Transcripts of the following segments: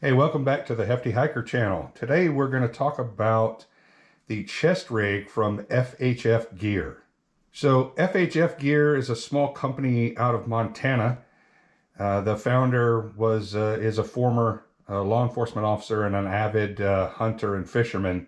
Hey, welcome back to the Hefty Hiker channel. Today we're going to talk about the chest rig from FHF Gear. So FHF Gear is a small company out of Montana. The founder is a former law enforcement officer and an avid hunter and fisherman.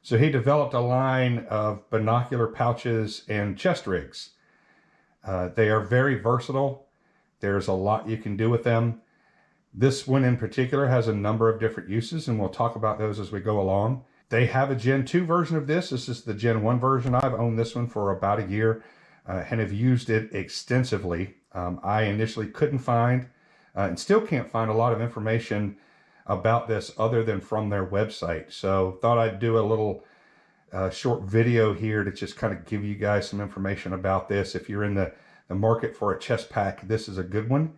So he developed a line of binocular pouches and chest rigs. They are very versatile. There's a lot you can do with them. This one in particular has a number of different uses, and we'll talk about those as we go along. They have a Gen 2 version of this. This is the Gen 1 version. I've owned this one for about a year and have used it extensively. I initially couldn't find and still can't find a lot of information about this other than from their website. So thought I'd do a little short video here to just kind of give you guys some information about this. If you're in the market for a chest pack, this is a good one.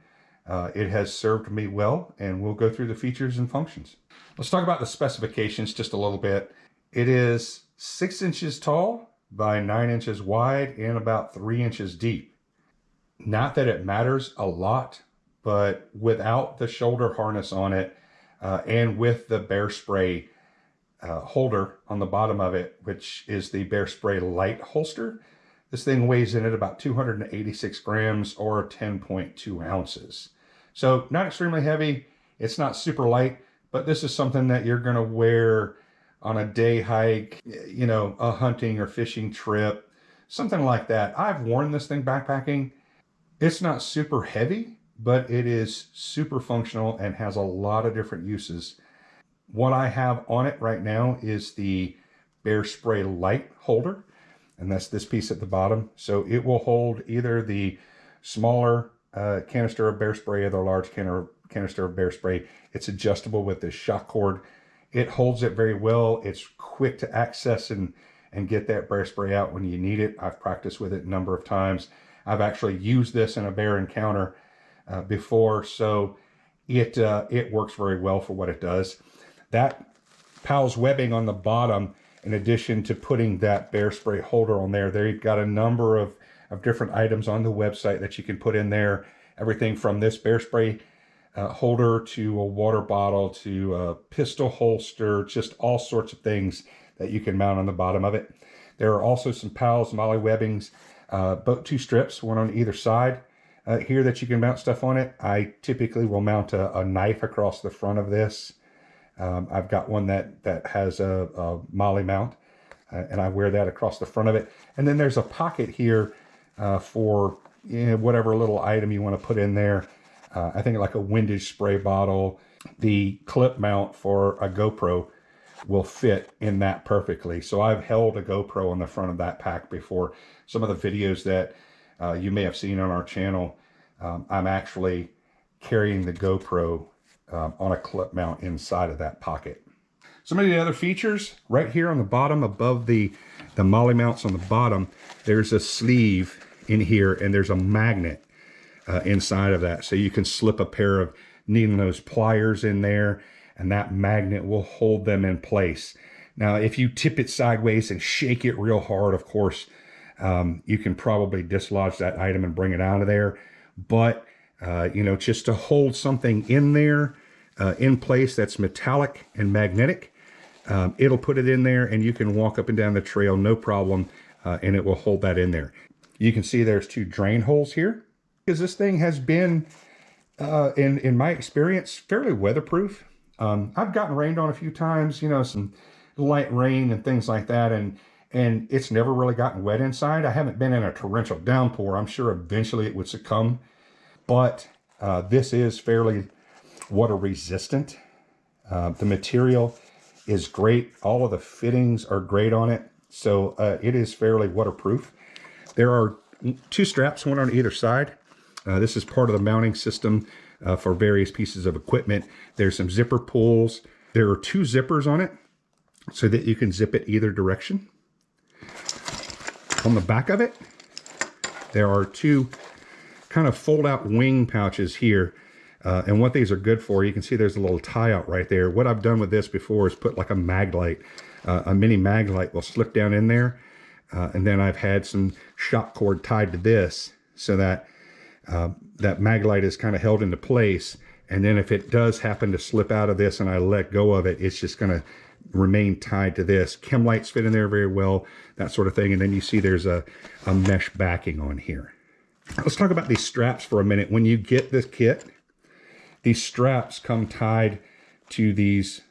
It has served me well, and we'll go through the features and functions. Let's talk about the specifications just a little bit. It is 6 inches tall by 9 inches wide and about 3 inches deep. Not that it matters a lot, but without the shoulder harness on it and with the bear spray holder on the bottom of it, which is the bear spray light holster, this thing weighs in at about 286 grams or 10.2 ounces. So not extremely heavy. It's not super light, but this is something that you're going to wear on a day hike, you know, a hunting or fishing trip, something like that. I've worn this thing backpacking. It's not super heavy, but it is super functional and has a lot of different uses. What I have on it right now is the bear spray light holder, and that's this piece at the bottom. So it will hold either the smaller canister of bear spray or the large canister of bear spray. It's adjustable with this shock cord. It holds it very well. It's quick to access and get that bear spray out when you need it. I've practiced with it a number of times. I've actually used this in a bear encounter before, so it works very well for what it does. That PALS webbing on the bottom, in addition to putting that bear spray holder on there, they've got a number of different items on the website that you can put in there. Everything from this bear spray holder to a water bottle to a pistol holster, just all sorts of things that you can mount on the bottom of it. There are also some PALS MOLLE webbings, both 2 strips, one on either side here that you can mount stuff on it. I typically will mount a knife across the front of this. I've got one that has a MOLLE mount, and I wear that across the front of it. And then there's a pocket here for whatever little item you want to put in there. I think like a windage spray bottle. The clip mount for a GoPro will fit in that perfectly. So I've held a GoPro on the front of that pack before. Some of the videos that you may have seen on our channel, I'm actually carrying the GoPro on a clip mount inside of that pocket. Some of the other features right here on the bottom above the MOLLE mounts on the bottom, there's a sleeve in here and there's a magnet inside of that. So you can slip a pair of needle nose pliers in there and that magnet will hold them in place. Now, if you tip it sideways and shake it real hard, of course, you can probably dislodge that item and bring it out of there. But, you know, just to hold something in there in place that's metallic and magnetic, it'll put it in there and you can walk up and down the trail, no problem, and it will hold that in there. You can see there's 2 drain holes here because this thing has been, in my experience, fairly weatherproof. I've gotten rained on a few times, you know, some light rain and things like that, and it's never really gotten wet inside. I haven't been in a torrential downpour. I'm sure eventually it would succumb, but this is fairly water resistant. The material is great. All of the fittings are great on it, so it is fairly waterproof. There are 2 straps, one on either side. This is part of the mounting system for various pieces of equipment. There's some zipper pulls. There are 2 zippers on it so that you can zip it either direction. On the back of it, there are 2 kind of fold out wing pouches here. And what these are good for, you can see there's a little tie out right there. What I've done with this before is put like a mag light. A mini mag light will slip down in there. And then I've had some shock cord tied to this so that that mag light is kind of held into place And then if it does happen to slip out of this and I let go of it, it's just going to remain tied to this. Chem lights fit in there very well, that sort of thing. And then you see there's a mesh backing on here. Let's talk about these straps for a minute. When you get this kit, these straps come tied to these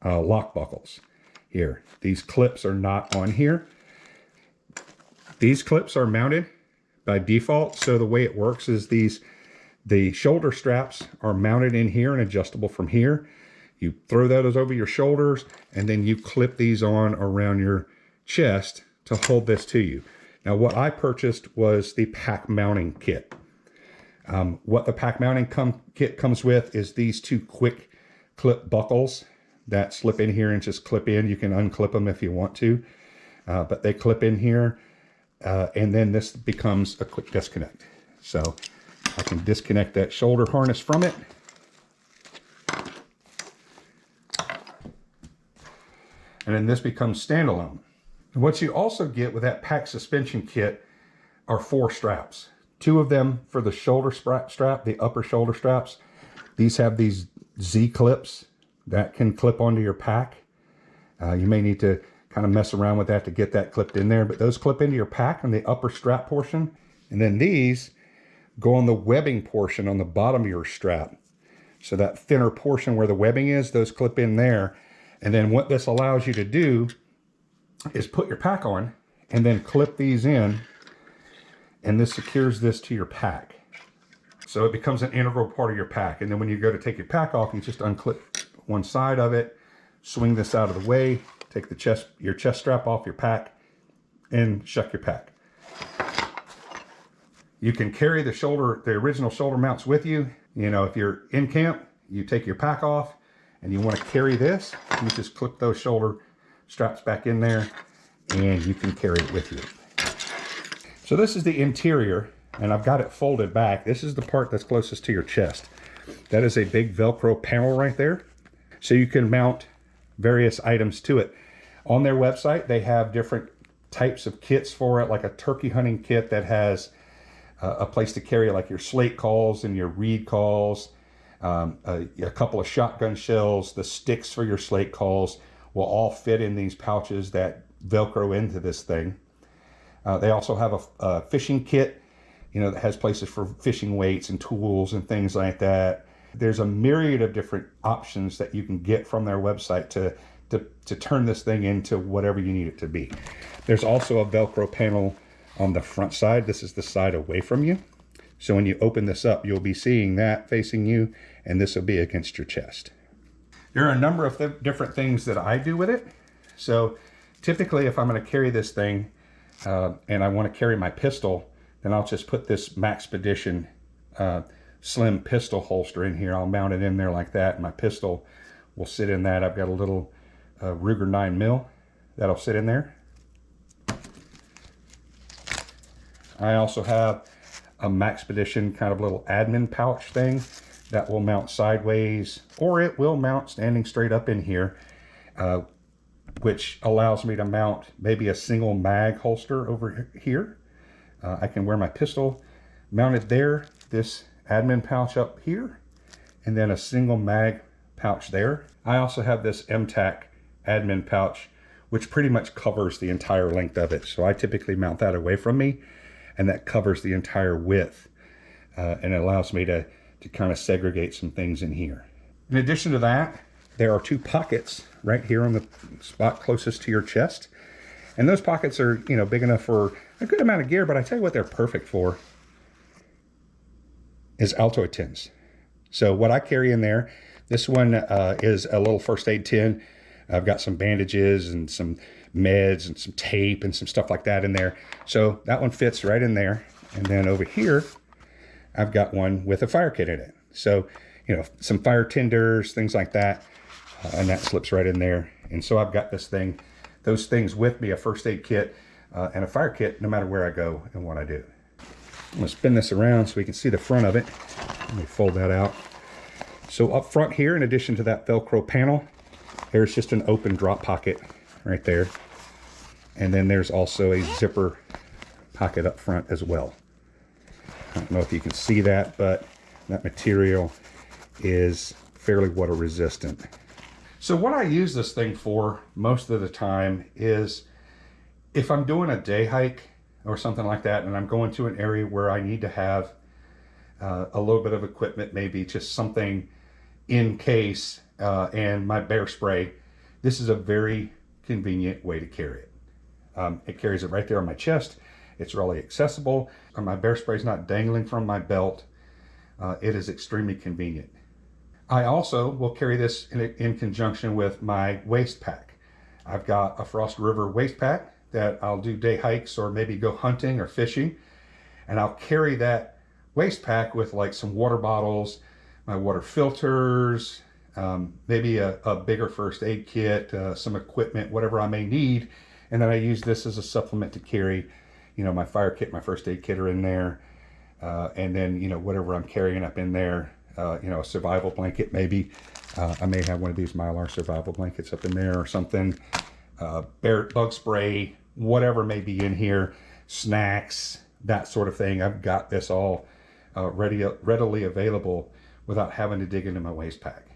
lock buckles here. These clips are not on here. These clips are mounted by default. So the way it works is the shoulder straps are mounted in here and adjustable from here. You throw those over your shoulders, and then you clip these on around your chest to hold this to you. Now, what I purchased was the pack mounting kit. What the pack mounting kit comes with is these two quick clip buckles that slip in here and just clip in. You can unclip them if you want to, but they clip in here, and then this becomes a quick disconnect. So I can disconnect that shoulder harness from it. And then this becomes standalone. And what you also get with that pack suspension kit are 4 straps. 2 of them for the shoulder strap, the upper shoulder straps. These have these Z clips that can clip onto your pack. You may need to kind of mess around with that to get that clipped in there, but those clip into your pack on the upper strap portion. And then these go on the webbing portion on the bottom of your strap. So that thinner portion where the webbing is, those clip in there. And then what this allows you to do is put your pack on and then clip these in, and this secures this to your pack. So it becomes an integral part of your pack. And then when you go to take your pack off, you just unclip one side of it, swing this out of the way, take your chest strap off your pack, and shuck your pack. You can carry the original shoulder mounts with you. You know, if you're in camp, you take your pack off and you want to carry this, you just clip those shoulder straps back in there and you can carry it with you. So this is the interior, and I've got it folded back. This is the part that's closest to your chest. That is a big Velcro panel right there. So you can mount various items to it. On their website, they have different types of kits for it, like a turkey hunting kit that has a place to carry like your slate calls and your reed calls, a couple of shotgun shells, the sticks for your slate calls will all fit in these pouches that Velcro into this thing. They also have a fishing kit, you know, that has places for fishing weights and tools and things like that. There's a myriad of different options that you can get from their website to turn this thing into whatever you need it to be. There's also a Velcro panel on the front side. This is the side away from you. So when you open this up, you'll be seeing that facing you, and this will be against your chest. There are a number of different things that I do with it. So typically if I'm going to carry this thing and I want to carry my pistol, then I'll just put this Maxpedition slim pistol holster in here. I'll mount it in there like that, and my pistol will sit in that. I've got a little Ruger 9mm that'll sit in there. I also have a Maxpedition kind of little admin pouch thing that will mount sideways, or it will mount standing straight up in here, which allows me to mount maybe a single mag holster over here. I can wear my pistol mounted there, this admin pouch up here, and then a single mag pouch there. I also have this MTAC admin pouch, which pretty much covers the entire length of it. So I typically mount that away from me, and that covers the entire width. And it allows me to kind of segregate some things in here. In addition to that, there are 2 pockets right here on the spot closest to your chest. And those pockets are, you know, big enough for a good amount of gear, but I tell you what they're perfect for is Altoid tins. So what I carry in there, this one is a little first aid tin. I've got some bandages and some meds and some tape and some stuff like that in there. So that one fits right in there. And then over here, I've got one with a fire kit in it. So, you know, some fire tinders, things like that. And that slips right in there. And so I've got those things with me, a first aid kit and a fire kit, no matter where I go and what I do. I'm gonna spin this around so we can see the front of it. Let me fold that out. So up front here, in addition to that Velcro panel, there's just an open drop pocket right there. And then there's also a zipper pocket up front as well. I don't know if you can see that, but that material is fairly water resistant. So what I use this thing for most of the time is if I'm doing a day hike or something like that, and I'm going to an area where I need to have a little bit of equipment, maybe just something in case, and my bear spray, this is a very convenient way to carry it. It carries it right there on my chest. It's really accessible. My bear spray is not dangling from my belt. It is extremely convenient. I also will carry this in conjunction with my waist pack. I've got a Frost River waist pack that I'll do day hikes or maybe go hunting or fishing. And I'll carry that waist pack with like some water bottles, my water filters, maybe a bigger first aid kit, some equipment, whatever I may need. And then I use this as a supplement to carry, you know, my fire kit, my first aid kit are in there. And then, you know, whatever I'm carrying up in there, you know, a survival blanket maybe. I may have one of these Mylar survival blankets up in there or something. Bear bug spray, whatever may be in here, snacks, that sort of thing. I've got this all readily available without having to dig into my waist pack.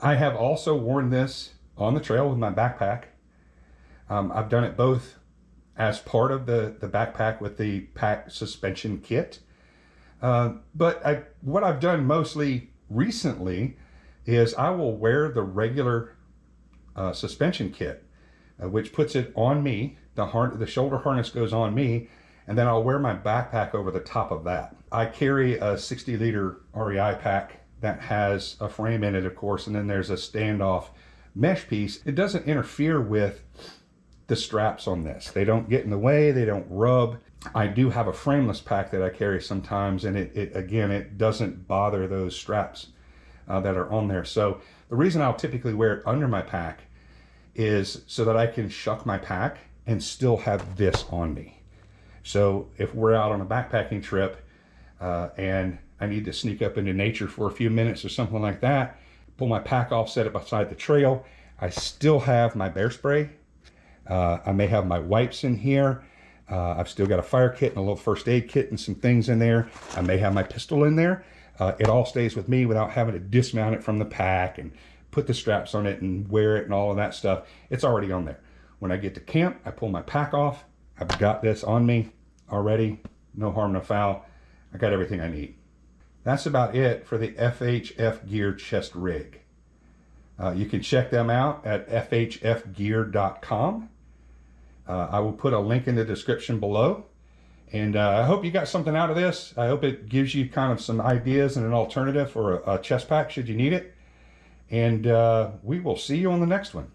I have also worn this on the trail with my backpack. I've done it both as part of the backpack with the pack suspension kit. But what I've done mostly recently is I will wear the regular suspension kit, which puts it on me. The shoulder harness goes on me, and then I'll wear my backpack over the top of that. I carry a 60-liter REI pack that has a frame in it, of course, and then there's a standoff mesh piece. It doesn't interfere with the straps on this. They don't get in the way, they don't rub. I do have a frameless pack that I carry sometimes, and it doesn't bother those straps that are on there. So the reason I'll typically wear it under my pack is so that I can shuck my pack and still have this on me. So if we're out on a backpacking trip and I need to sneak up into nature for a few minutes or something like that, pull my pack off, set it beside the trail, I still have my bear spray. I may have my wipes in here. I've still got a fire kit and a little first aid kit and some things in there. I may have my pistol in there. It all stays with me without having to dismount it from the pack and put the straps on it and wear it and all of that stuff. It's already on there. When I get to camp, I pull my pack off. I've got this on me already. No harm, no foul. I got everything I need. That's about it for the FHF Gear Chest Rig. You can check them out at FHFgear.com. I will put a link in the description below. And I hope you got something out of this. I hope it gives you kind of some ideas and an alternative for a chest pack should you need it. And we will see you on the next one.